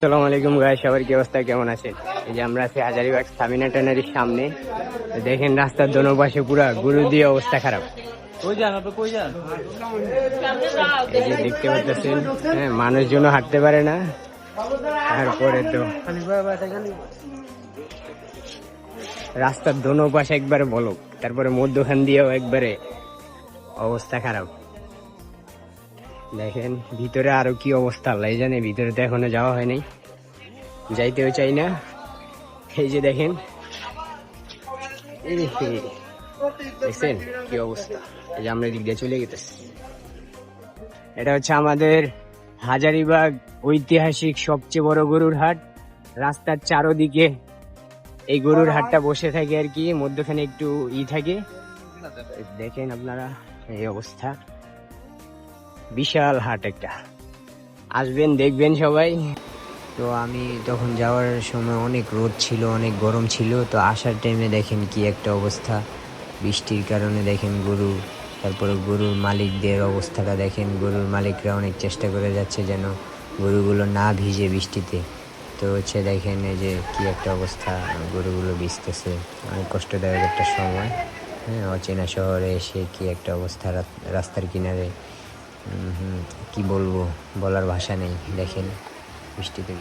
আসসালামু আলাইকুম গাইস, সবার কি অবস্থা, কেমন আছেন? এই যে আমরা আছি হাজারীবাগ সামিনা ট্যানারির সামনে। দেখেন রাস্তার দোনো পাশে পুরা গরু দিয়ে অবস্থা খারাপ। এই যে দেখতে পাচ্ছেন, হ্যাঁ, মানুষজন হাঁটতে পারে না। তারপরে তো রাস্তার দোনো পাশে একবারে বলক, তারপরে মধ্যখান দিয়েও একবারে অবস্থা খারাপ। দেখেন ভিতরে আরো কি অবস্থা, আল্লাহ জানে। ভিতরে তো এখনো যাওয়া হয়নি, যাইতেও চাই না। এই যে দেখেন, দেখছেন কি অবস্থা। এই যে আমরা দিক দিয়ে চলে গেতেছি। এটা হচ্ছে আমাদের হাজারীবাগ ঐতিহাসিক সবচেয়ে বড় গরুর হাট। রাস্তার চারোদিকে এই গরুর হাটটা বসে থাকে আর কি, মধ্যখানে একটু থাকে। দেখেন আপনারা এই অবস্থা, বিশাল হাট একটা। আসবেন, দেখবেন সবাই। তো আমি তখন যাওয়ার সময় অনেক রোদ ছিল, অনেক গরম ছিল। তো আসার টাইমে দেখেন কি একটা অবস্থা, বৃষ্টির কারণে দেখেন গরু, তারপরে গরুর মালিকদের অবস্থাটা দেখেন। গরুর মালিকরা অনেক চেষ্টা করে যাচ্ছে যেন গরুগুলো না ভিজে বৃষ্টিতে। তো হচ্ছে দেখেন এই যে কি একটা অবস্থা, গরুগুলো ভিজতেছে। অনেক কষ্টদায়ক একটা সময়। হ্যাঁ, অচেনা শহরে এসে কি একটা অবস্থা, রাস্তার কিনারে। কি বলবো, বলার ভাষা নেই। দেখেন বৃষ্টিতে